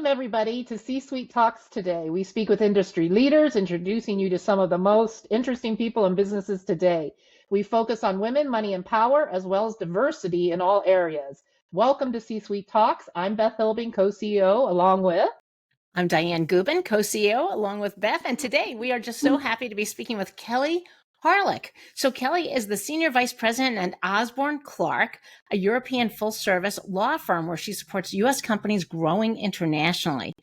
everybody, to C-Suite Talks today. We speak with industry leaders, introducing you to some of the most interesting people and businesses today. We focus on women, money, and power, as well as diversity in all areas. Welcome to C-Suite Talks. I'm Beth Hilbing, co-CEO, along with... I'm Dianne Gubin, co-CEO, along with Beth. And today we are just so happy to be speaking with Kelly Harlick. So Kelly is the Senior Vice President at Osborne Clarke, a European full-service law firm where she supports U.S. companies growing internationally.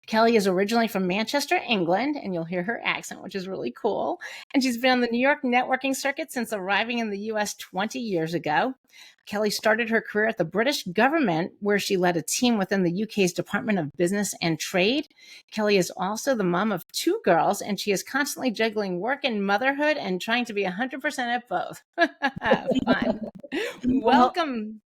Kelly is originally from Manchester, England, and you'll hear her accent, which is really cool. And she's been on the New York networking circuit since arriving in the U.S. 20 years ago. Kelly started her career at the British government, where she led a team within the UK's Department of Business and Trade. Kelly is also the mom of 2 girls, and she is constantly juggling work and motherhood and trying to be 100% at both. Fun. Welcome.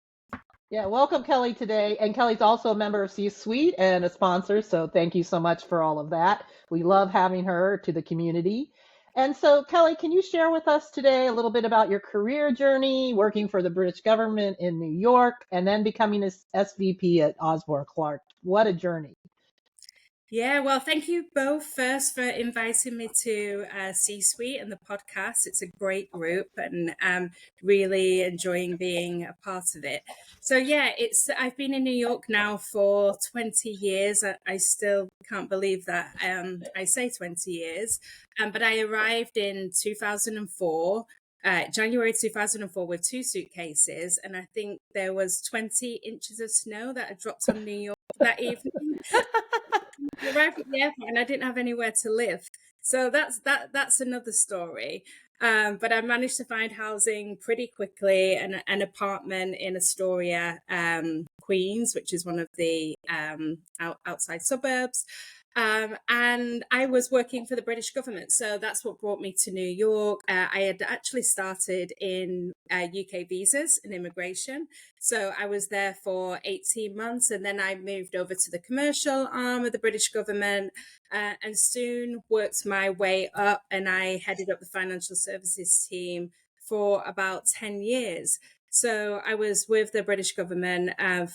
Welcome, Kelly, today. And Kelly's also a member of C-Suite and a sponsor, so thank you so much for all of that. We love having her to the community. And so, Kelly, can you share with us today a little bit about your career journey, working for the British government in New York, and then becoming an SVP at Osborne Clarke? What a journey. Yeah, well, thank you both first for inviting me to C-Suite and the podcast. It's a great group and really enjoying being a part of it. So yeah, I've been in New York now for 20 years. I still can't believe that I say 20 years, but I arrived in 2004. January 2004 with 2 suitcases, and I think there was 20 inches of snow that had dropped on New York that evening. I arrived at the airport and I didn't have anywhere to live. So that's another story. But I managed to find housing pretty quickly, an apartment in Astoria, Queens, which is one of the outside suburbs. And I was working for the British government. So that's what brought me to New York. I had actually started in UK visas and immigration. So I was there for 18 months and then I moved over to the commercial arm of the British government and soon worked my way up, and I headed up the financial services team for about 10 years. So I was with the British government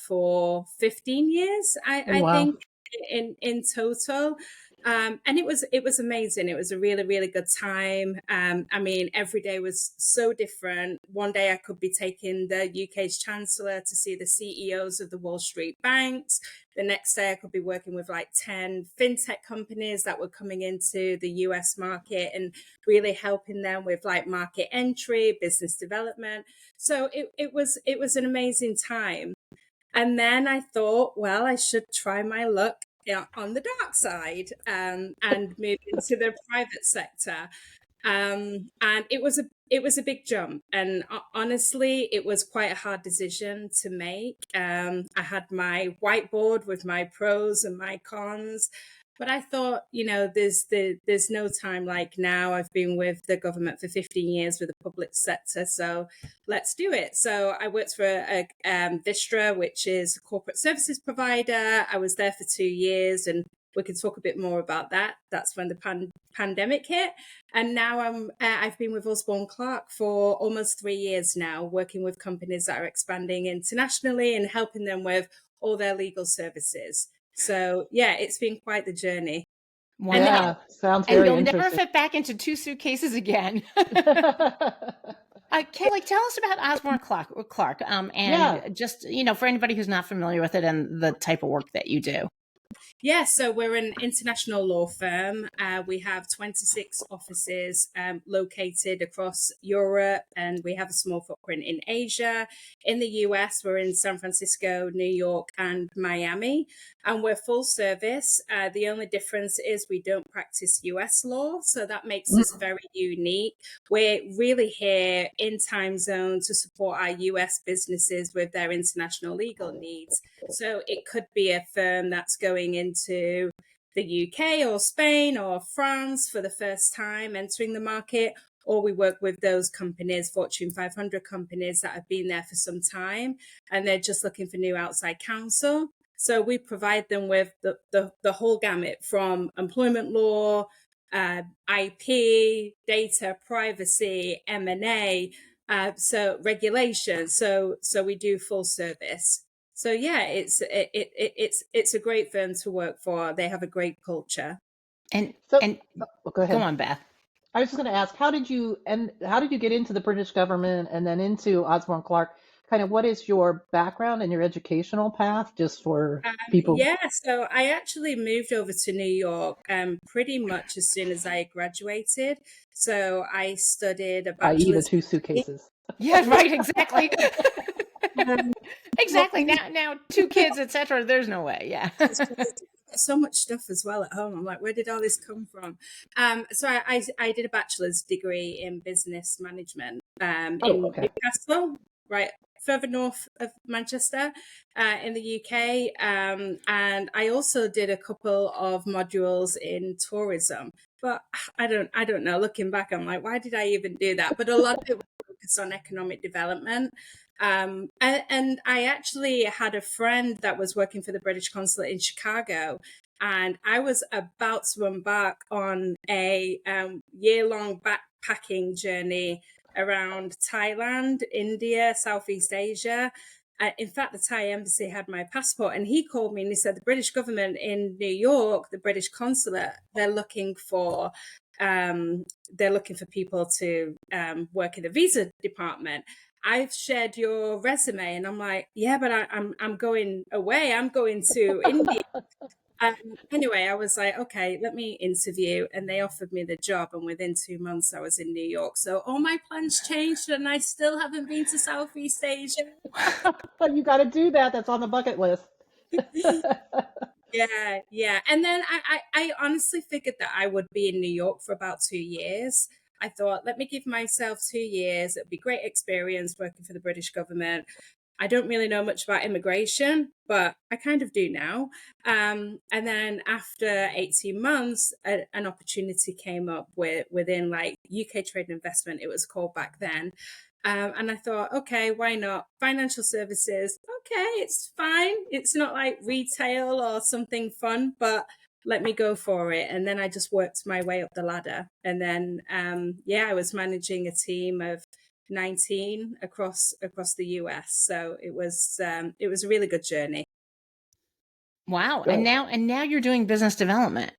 for 15 years, I think. In total, and it was amazing. It was a really, really good time. I mean, every day was so different. One day I could be taking the UK's Chancellor to see the CEOs of the Wall Street banks. The next day I could be working with like 10 fintech companies that were coming into the US market and really helping them with like market entry, business development. So it was an amazing time. And then I thought, well, I should try my luck on the dark side and move into the private sector. And it was a big jump. And honestly, it was quite a hard decision to make. I had my whiteboard with my pros and my cons. But I thought, there's no time like now. I've been with the government for 15 years with the public sector, so let's do it. So I worked for a Vistra, which is a corporate services provider. I was there for 2 years, and we can talk a bit more about that. That's when the pandemic hit. And now I've been with Osborne Clarke for almost 3 years now, working with companies that are expanding internationally and helping them with all their legal services. So yeah, it's been quite the journey. Wow. Yeah, sounds very interesting. And you'll never interesting. fit back into 2 suitcases again. Kelly, tell us about Osborne Clarke, and just, for anybody who's not familiar with it and the type of work that you do. Yeah, so we're an international law firm. We have 26 offices located across Europe, and we have a small footprint in Asia. In the US, we're in San Francisco, New York, and Miami, and we're full service. The only difference is we don't practice US law, so that makes us very unique. We're really here in time zone to support our US businesses with their international legal needs. So it could be a firm that's going into the UK or Spain or France for the first time entering the market, or we work with those companies, Fortune 500 companies that have been there for some time and they're just looking for new outside counsel. So we provide them with the whole gamut from employment law, IP, data privacy, M&A, so regulation. So we do full service. So yeah, it's a great firm to work for. They have a great culture. And So, and go go ahead. on, Beth. I was just going to ask, how did you get into the British government and then into Osborne Clarke? Kind of what is your background and your educational path, just for people, Yeah, so I actually moved over to New York pretty much as soon as I graduated. So I studied a i.e., the bachelor's two degree. suitcases? Yeah, right, exactly. Um, well, Exactly. Now two kids, etc. There's no way. Yeah. so much stuff as well at home. I'm like, where did all this come from? So I did a bachelor's degree in business management Oh, in okay. Newcastle, right further north of Manchester, in the UK. And I also did a couple of modules in tourism. But I don't know. Looking back, I'm like, why did I even do that? But a lot of it was focused on economic development. And I actually had a friend that was working for the British consulate in Chicago, and I was about to embark on a year-long backpacking journey around Thailand, India, Southeast Asia. In fact, the Thai embassy had my passport, and he called me and he said the British government in New York, the British consulate, they're looking for people to work in the visa department. I've shared your resume, and I'm like, yeah, but I'm going away. I'm going to India. Um, anyway, I was like, okay, let me interview, and they offered me the job. And within 2 months, I was in New York. So all my plans changed, and I still haven't been to Southeast Asia. You got to do that. That's on the bucket list. Yeah, yeah. And then I honestly figured that I would be in New York for about 2 years. I thought, let me give myself 2 years. It'd be great experience working for the British government. I don't really know much about immigration, but I kind of do now. And then after 18 months, an opportunity came up within like UK Trade and Investment, it was called back then. And I thought, okay, why not? Financial services, okay, it's fine. It's not like retail or something fun, but let me go for it. And then I just worked my way up the ladder. And then, yeah, I was managing a team of 19 across the US. So it was a really good journey. Wow. Good. And now you're doing business development.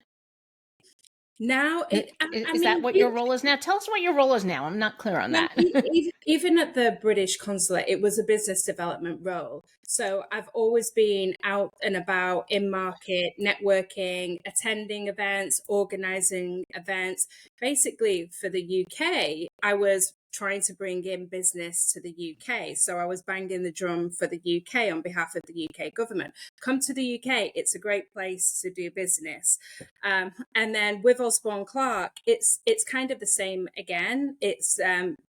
Now, I Is that mean, what your role is now? Tell us what your role is now. I'm not clear on well, that. even at the British consulate, it was a business development role. So I've always been out and about in market, networking, attending events, organizing events. Basically, for the UK, I was trying to bring in business to the UK. So I was banging the drum for the UK on behalf of the UK government. Come to the UK, it's a great place to do business. And then with Osborne Clarke, it's kind of the same again. It's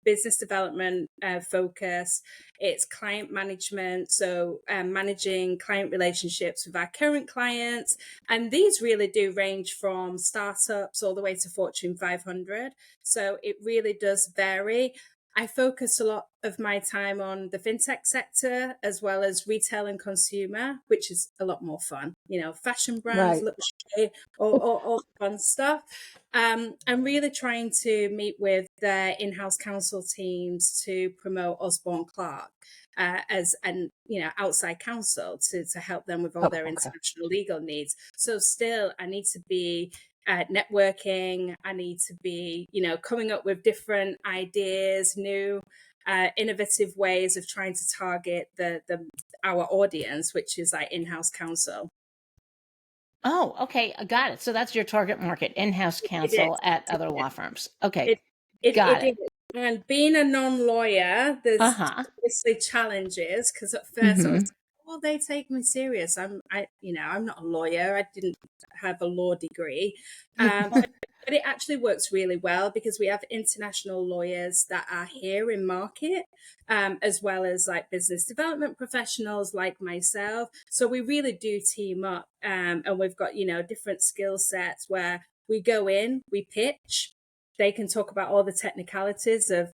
business development focus. It's client management, so managing client relationships with our current clients, and these really do range from startups all the way to Fortune 500. So it really does vary. I focus a lot of my time on the fintech sector as well as retail and consumer, which is a lot more fun. You know, fashion brands, Right. luxury, all fun stuff. I'm really trying to meet with their in-house counsel teams to promote Osborne Clarke as an outside counsel to help them with all Oh, their okay. international legal needs. So still, I need to be networking. I need to be, coming up with different ideas, new innovative ways of trying to target the our audience, which is like in-house counsel. Oh, okay. I got it. So that's your target market, in-house It is. counsel at other law firms. Okay. It, Got it it. is. And being a non-lawyer, there's Uh-huh. obviously challenges because at first I was Mm-hmm. like, well, they take me serious. I'm not a lawyer. I didn't have a law degree. But it actually works really well because we have international lawyers that are here in market, as well as like business development professionals like myself. So we really do team up, and we've got, different skill sets where we go in, we pitch, they can talk about all the technicalities of,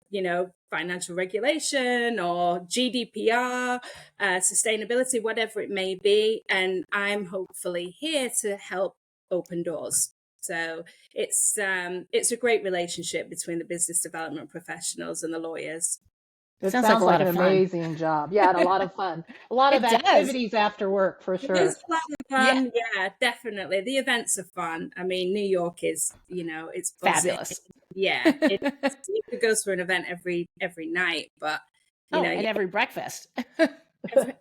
financial regulation or GDPR, sustainability, whatever it may be. And I'm hopefully here to help open doors. So it's a great relationship between the business development professionals and the lawyers. It Sounds like a sounds lot like an of fun. amazing job. Yeah, and a lot of fun. A lot of It does. activities after work for It is sure. a lot of Yeah, fun. Yeah, definitely. The events are fun. I mean, New York is, it's buzzing. fabulous. Yeah, you could go to an event every night, but Oh, you and every breakfast.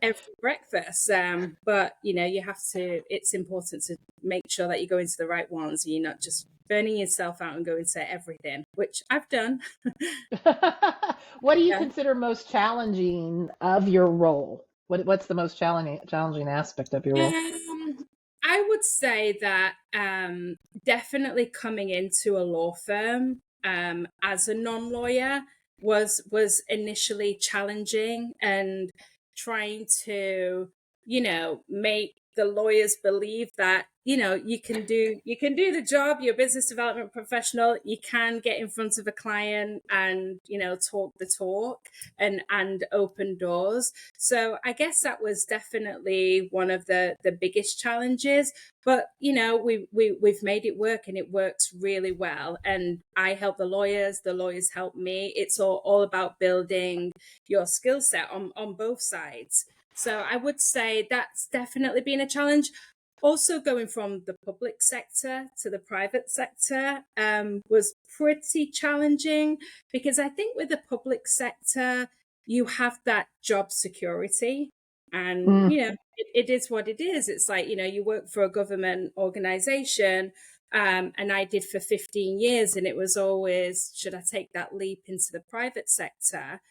every breakfast. But you have to. It's important to make sure that you go into the right ones, and you're not just burning yourself out and going to everything, which I've done. What do you Yeah. consider most challenging of your role? What's the most challenging aspect of your role? I would say that definitely coming into a law firm as a non-lawyer was initially challenging, and trying to make the lawyers believe that you can do the job. You're a business development professional. You can get in front of a client and talk the talk and open doors. So I guess that was definitely one of the biggest challenges. But we've made it work, and it works really well. And I help the lawyers help me. It's all about building your skill set on both sides. So I would say that's definitely been a challenge. Also, going from the public sector to the private sector was pretty challenging, because I think with the public sector, you have that job security, and Mm, it is what it is. It's like you work for a government organization, and I did for 15 years, and it was always, should I take that leap into the private sector,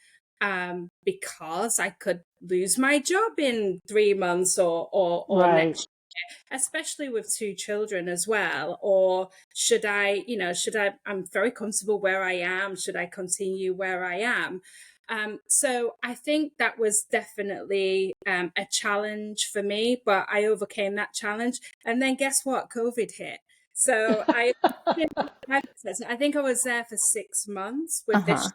because I could lose my job in 3 months or right. next, especially with two children as well. Or I'm very comfortable where I am. Should I continue where I am? So I think that was definitely a challenge for me, but I overcame that challenge. And then guess what? COVID hit. So I think I was there for 6 months with Uh-huh. this,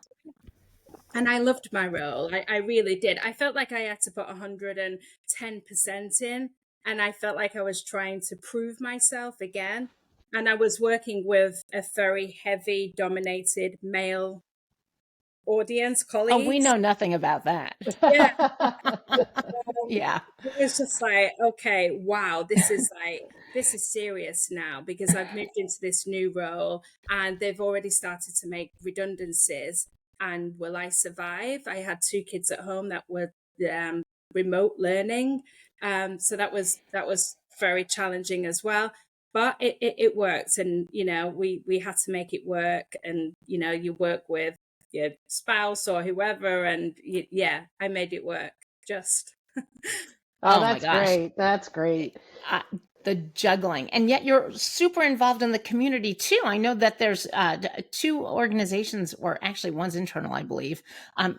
and I loved my role. I really did. I felt like I had to put 110% in, and I felt like I was trying to prove myself again. And I was working with a very heavy dominated male audience, Oh, we colleagues. know nothing about that. Yeah. Um, Yeah. it was just like, okay, wow, this is serious now, because I've moved into this new role, and they've already started to make redundancies. And will I survive? I had two kids at home that were um, remote learning, so that was very challenging as well. But it worked, and we had to make it work, and you work with your spouse or whoever, and yeah, I made it work. Just Oh, Oh my that's gosh. great. That's great. uh, the juggling, and yet you're super involved in the community too. I know that there's two organizations, or actually one's internal, I believe.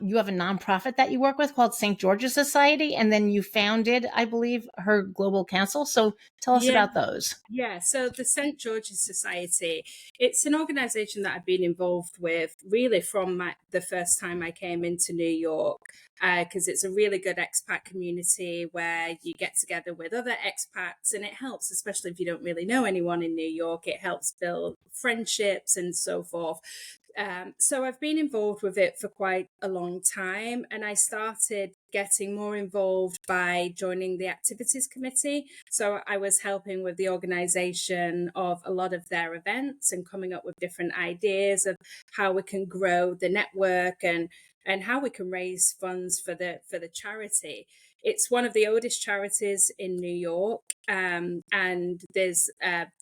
You have a nonprofit that you work with called St. George's Society, and then you founded, I believe, her Global Council. So tell us yeah. about those. Yeah, so the St. George's Society, it's an organization that I've been involved with really from the first time I came into New York, because it's a really good expat community where you get together with other expats, and it helps, especially if you don't really know anyone in New York, it helps build friendships and so forth. So I've been involved with it for quite a long time, and I started getting more involved by joining the activities committee. So I was helping with the organization of a lot of their events, and coming up with different ideas of how we can grow the network, and how we can raise funds for the charity. It's one of the oldest charities in New York, and there's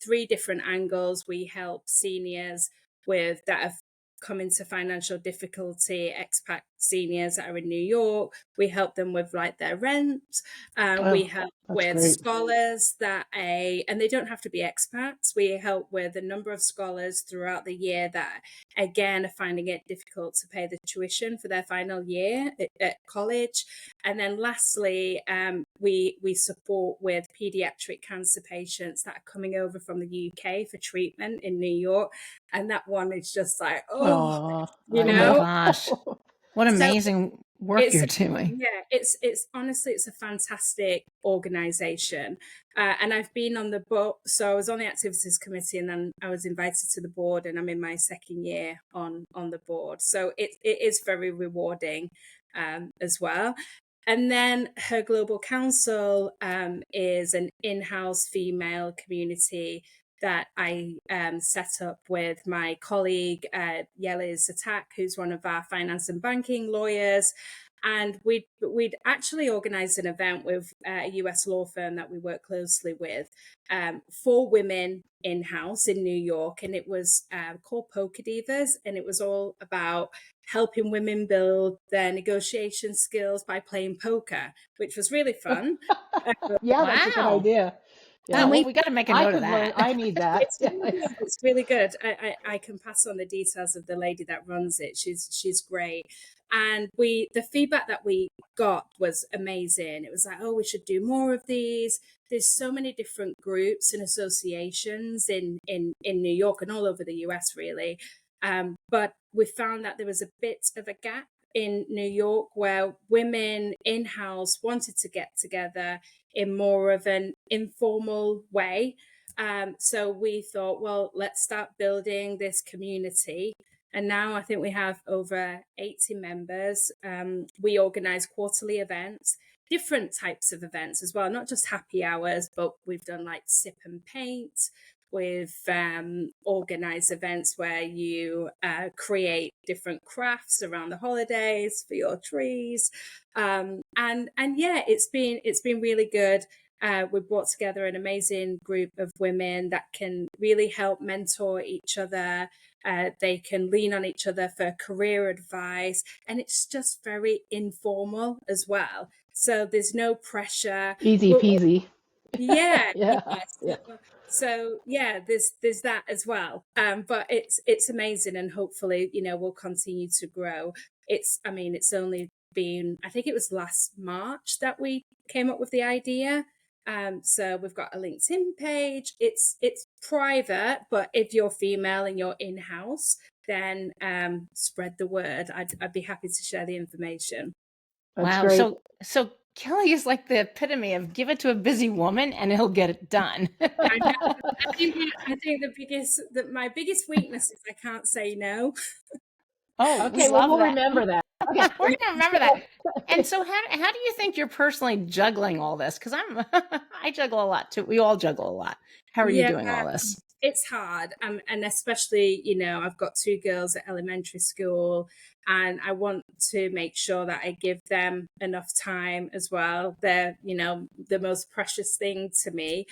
three different angles. We help seniors with that have come into financial difficulty, expat seniors that are in New York. We help them with like their rent. We Oh, help that's with great. scholars and they don't have to be expats. We help with a number of scholars throughout the year that again are finding it difficult to pay the tuition for their final year at college. And then lastly, we support with pediatric cancer patients that are coming over from the UK for treatment in New York. And that one is just like, oh, Oh, you I Oh my know? gosh. know. What So amazing work it's you're doing. yeah, it's honestly it's a fantastic organization, and I've been on the board. So I was on the activities committee, and then I was invited to the board, and I'm in my second year on the board. So it is very rewarding. as well. And then her global council is an in-house female community that I set up with my colleague, Yeliz Attack, who's one of our finance and banking lawyers. And we'd actually organized an event with a US law firm that we work closely with for women in-house in New York. And it was called Poker Divas. And it was all about helping women build their negotiation skills by playing poker, which was really fun. Yeah, that's a good Wow. idea. Yeah. Oh, well, we got to make a I note of could learn. that. I need that. It's really good. I can pass on the details of the lady that runs it. She's great. And the feedback that we got was amazing. It was like, oh, we should do more of these. There's so many different groups and associations in New York and all over the US, really. But we found that there was a bit of a gap in New York where women in-house wanted to get together in more of an informal way. So we thought, well, let's start building this community. And now I think we have over 80 members. We organize quarterly events, different types of events as well, not just happy hours, but we've done like sip and paint. We've organized events where you create different crafts around the holidays for your trees, and yeah, it's been really good. We've brought together an amazing group of women that can really help mentor each other. They can lean on each other for career advice, and it's just very informal as well. So there's no pressure. Easy peasy. Yeah, Yeah. Yeah. so yeah, there's that as well. But it's amazing, and hopefully, we'll continue to grow. It's only been, I think it was last March that we came up with the idea. So we've got a LinkedIn page. It's private, but if you're female and you're in-house, then spread the word. I'd be happy to share the information. That's Wow. great. So Kelly is like the epitome of give it to a busy woman and he'll get it done. I know. I think my biggest weakness is I can't say no. Oh, we Okay, well, love we'll that. remember that. Okay. We're gonna remember that. And so how do you think you're personally juggling all this? Because I juggle a lot too. We all juggle a lot. How are you Yeah, doing all this? it's hard. And especially, I've got two girls at elementary school, and I want to make sure that I give them enough time as well. They're, the most precious thing to me.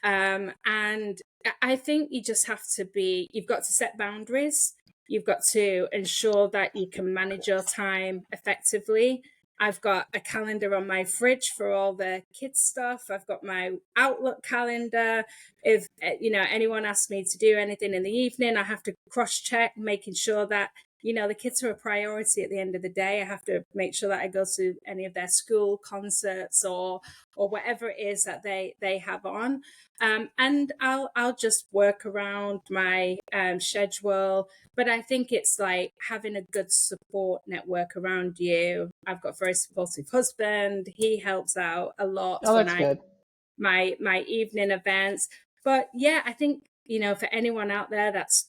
And I think you just have to you've got to set boundaries. You've got to ensure that you can manage your time effectively. I've got a calendar on my fridge for all the kids stuff. I've got my Outlook calendar. If anyone asks me to do anything in the evening, I have to cross check, making sure that the kids are a priority at the end of the day. I have to make sure that I go to any of their school concerts or whatever it is that they have on. And I'll just work around my schedule. But I think it's like having a good support network around you. I've got a very supportive husband. He helps out a lot Oh, when that's good. my evening events. But yeah, I think, for anyone out there that's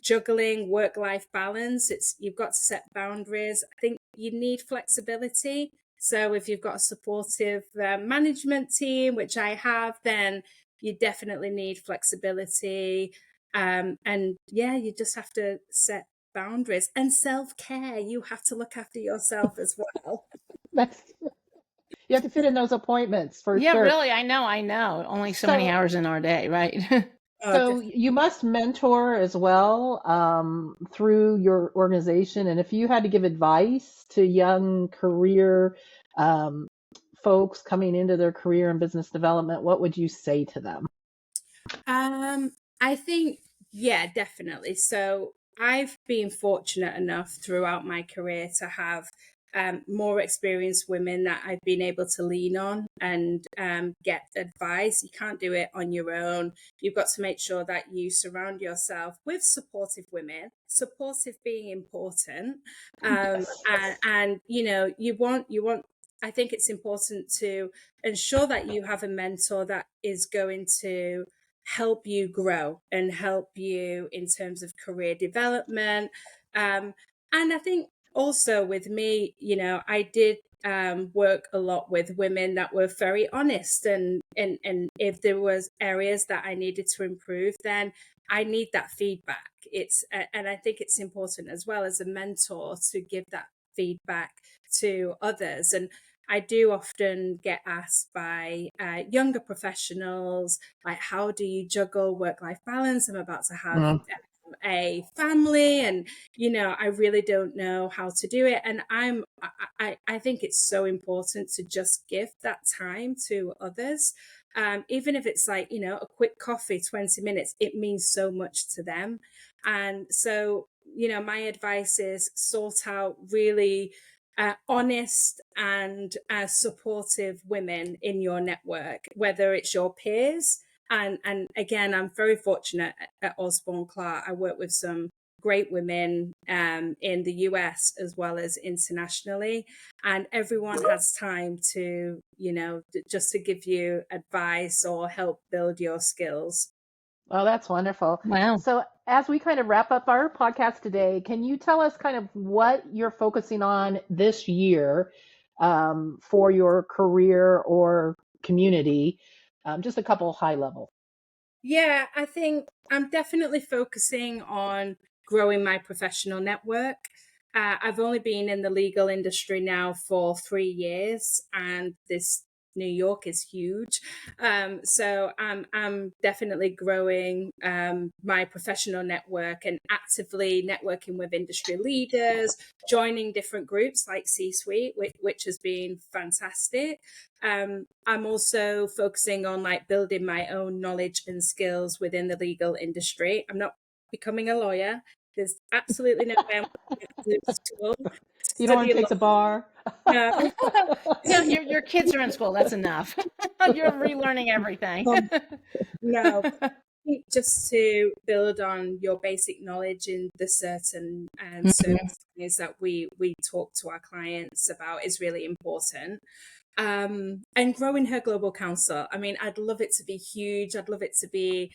juggling work-life balance, you've got to set boundaries. I think you need flexibility. So if you've got a supportive management team, which I have, then you definitely need flexibility. And yeah, you just have to set boundaries and self-care. You have to look after yourself as well. That's you have to fit in those appointments for Yeah, sure. really. I know. Only so many hours in our day, right? So you must mentor as well through your organization. And if you had to give advice to young career folks coming into their career in business development, what would you say to them? I think, yeah, definitely. So I've been fortunate enough throughout my career to have more experienced women that I've been able to lean on and get advice. You can't do it on your own. You've got to make sure that you surround yourself with supportive women, supportive being important. Yes. And you want, I think it's important to ensure that you have a mentor that is going to help you grow and help you in terms of career development. And I think also with me, I did work a lot with women that were very honest, and if there was areas that I needed to improve, then I need that feedback. And I think it's important as well as a mentor to give that feedback to others. And I do often get asked by younger professionals, like, how do you juggle work-life balance? I'm about to have a family, and I really don't know how to do it. And I think it's so important to just give that time to others, even if it's like a quick coffee, 20 minutes. It means so much to them. And so my advice is sort out really honest and supportive women in your network, whether it's your peers. And again, I'm very fortunate at Osborne Clarke. I work with some great women in the US as well as internationally, and everyone has time to just to give you advice or help build your skills. Oh, that's wonderful. Wow. So as we kind of wrap up our podcast today, can you tell us kind of what you're focusing on this year for your career or community? Just a couple high level. Yeah, I think I'm definitely focusing on growing my professional network. I've only been in the legal industry now for 3 years, and this New York is huge. So I'm definitely growing my professional network and actively networking with industry leaders, joining different groups like C-Suite, which has been fantastic. I'm also focusing on like building my own knowledge and skills within the legal industry. I'm not becoming a lawyer. There's absolutely no way I'm going to school to You don't want study to law. take the bar? No. Your kids are in school. That's enough. You're relearning everything. No. I think just to build on your basic knowledge in the certain services that we talk to our clients about is really important. And growing her global council. I mean, I'd love it to be huge. I'd love it to be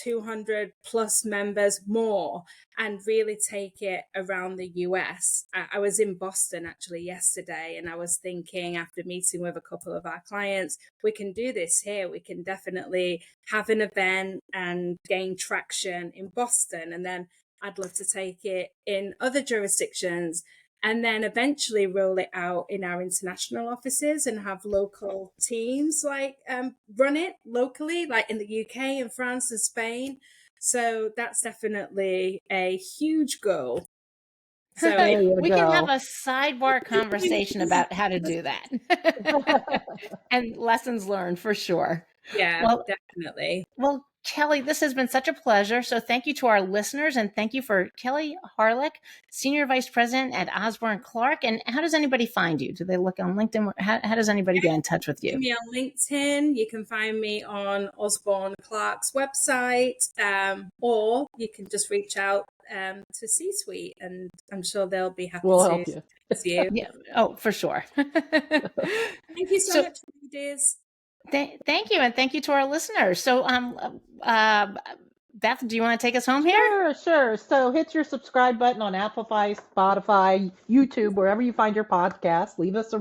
200 plus members more, and really take it around the US. I was in Boston actually yesterday, and I was thinking, after meeting with a couple of our clients, we can do this here. We can definitely have an event and gain traction in Boston. And then I'd love to take it in other jurisdictions, and then eventually roll it out in our international offices and have local teams like run it locally, like in the UK and France and Spain. So that's definitely a huge goal. So we can have a sidebar conversation about how to do that. And lessons learned for sure. Yeah, well, definitely. Well, Kelly, this has been such a pleasure. So thank you to our listeners, and thank you for Kelly Harlick, Senior Vice President at Osborne Clarke. And how does anybody find you? Do they look on LinkedIn? How does anybody get in touch with you? Find me on LinkedIn. You can find me on Osborne Clarke's website, or you can just reach out to C-Suite, and I'm sure they'll be happy We'll to help you. You. Yeah. Oh, for sure. Thank you so much, ladies. Thank you, and thank you to our listeners. So, Beth, do you want to take us home here? Sure. So hit your subscribe button on Applefy, Spotify, YouTube, wherever you find your podcast. Leave us a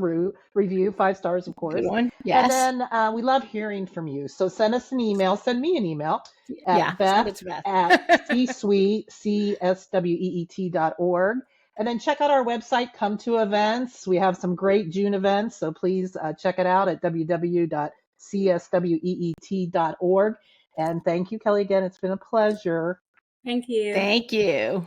review, 5 stars, of course. Good one. Yes. And then we love hearing from you. So send us an email. Send me an email at Beth at csweet.org. And then check out our website, Come to Events. We have some great June events, so please check it out at www.csweet.org. And thank you, Kelly, again. It's been a pleasure. Thank you. Thank you.